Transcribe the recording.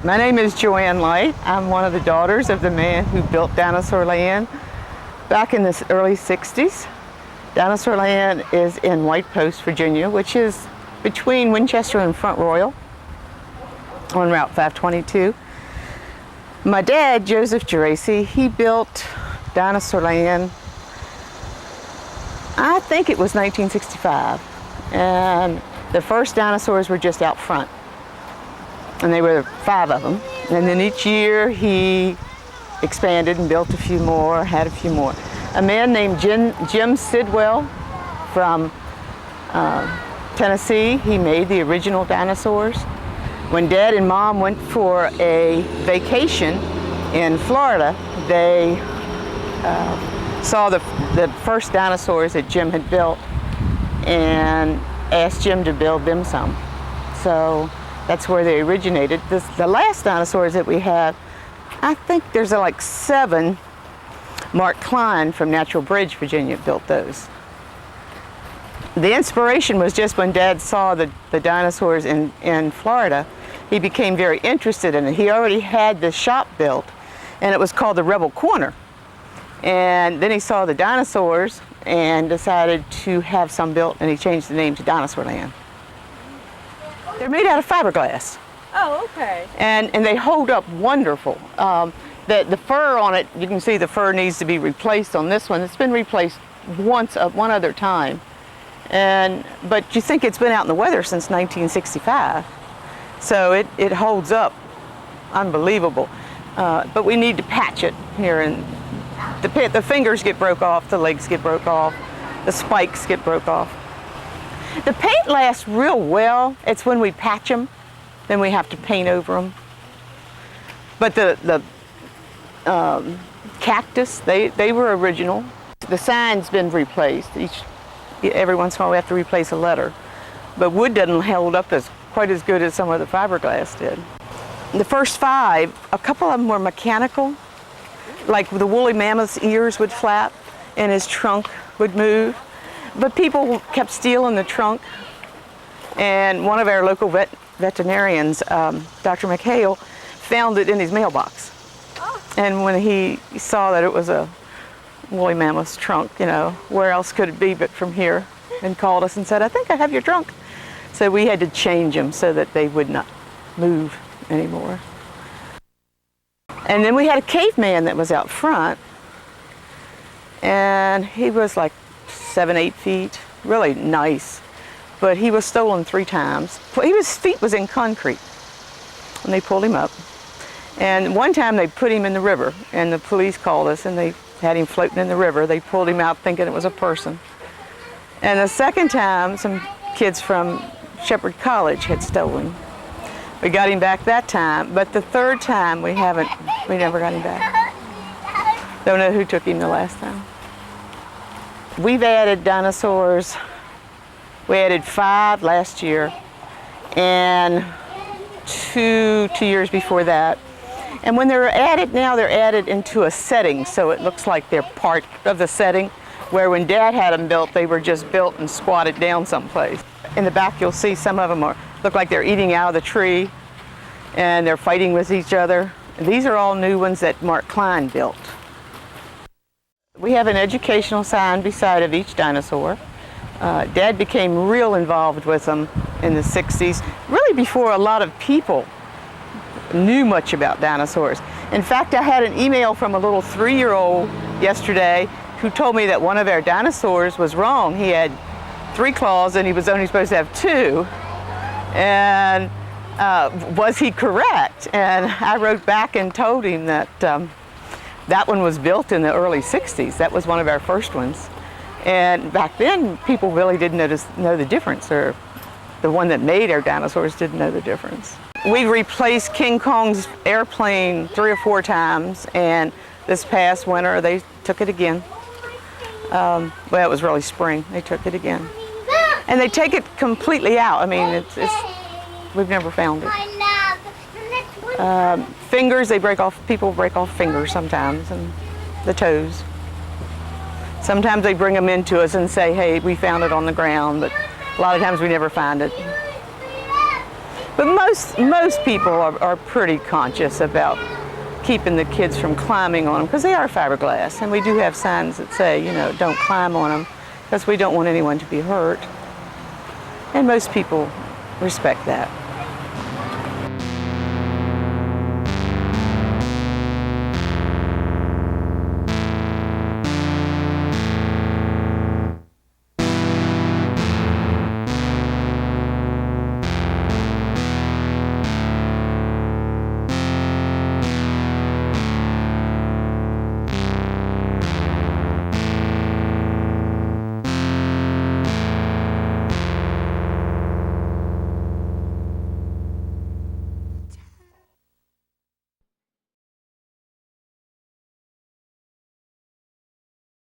My name is Joanne Light. I'm one of the daughters of the man who built Dinosaur Land back in the early 60s. Dinosaur Land is in White Post, Virginia, which is between Winchester and Front Royal on Route 522. My dad, Joseph Geraci, he built Dinosaur Land, I think it was 1965, and the first dinosaurs were just out front. And there were 5 of them. And then each year he expanded and built a few more, had a few more. A man named Jim Sidwell from Tennessee, he made the original dinosaurs. When Dad and Mom went for a vacation in Florida, they saw the first dinosaurs that Jim had built and asked Jim to build them some. So that's where they originated. The last dinosaurs that we have, I think there's like 7. Mark Klein from Natural Bridge, Virginia, built those. The inspiration was just when Dad saw the dinosaurs in Florida, he became very interested in it. He already had the shop built, and it was called the Rebel Corner. And then he saw the dinosaurs and decided to have some built, and he changed the name to Dinosaur Land. They're made out of fiberglass. Oh, okay. And they hold up wonderful. The fur on it, you can see the fur needs to be replaced on this one. It's been replaced one other time. But you think it's been out in the weather since 1965. So it holds up unbelievable. But we need to patch it here, and the fingers get broke off, the legs get broke off, the spikes get broke off. The paint lasts real well. It's when we patch them, then we have to paint over them. But the cactus, they were original. The sign's been replaced. Every once in a while we have to replace a letter. But wood doesn't hold up quite as good as some of the fiberglass did. The first 5, a couple of them were mechanical. Like the woolly mammoth's ears would flap and his trunk would move. But people kept stealing the trunk, and one of our local veterinarians, Dr. McHale, found it in his mailbox. Oh. And when he saw that it was a woolly mammoth's trunk, where else could it be but from here, and called us and said, "I think I have your trunk." So we had to change them so that they would not move anymore. And then we had a caveman that was out front, and he was like 7-8 feet, really nice, but he was stolen 3 times. His feet was in concrete, and they pulled him up. And one time they put him in the river, and the police called us, and they had him floating in the river. They pulled him out thinking it was a person. And the second time, some kids from Shepherd College had stolen him. We got him back that time, but the third time we never got him back. Don't know who took him the last time. We've added dinosaurs. We added 5 last year, and two years before that. And when they're added now, they're added into a setting, so it looks like they're part of the setting, where when Dad had them built, they were just built and squatted down someplace. In the back, you'll see some of them look like they're eating out of the tree, and they're fighting with each other. These are all new ones that Mark Klein built. We have an educational sign beside of each dinosaur. Dad became real involved with them in the 60s, really before a lot of people knew much about dinosaurs. In fact, I had an email from a little 3-year-old yesterday who told me that one of our dinosaurs was wrong. He had 3 claws and he was only supposed to have 2. And was he correct? And I wrote back and told him that that one was built in the early 60s. That was one of our first ones. And back then, people really didn't know the difference, or the one that made our dinosaurs didn't know the difference. We replaced King Kong's airplane 3 or 4 times, and this past winter, they took it again. Well, it was really spring. They took it again. And they take it completely out. I mean, we've never found it. Fingers, people break off fingers sometimes, and the toes. Sometimes they bring them into us and say, hey, we found it on the ground, but a lot of times we never find it. But most people are pretty conscious about keeping the kids from climbing on them because they are fiberglass, and we do have signs that say, you know, don't climb on them because we don't want anyone to be hurt. And most people respect that.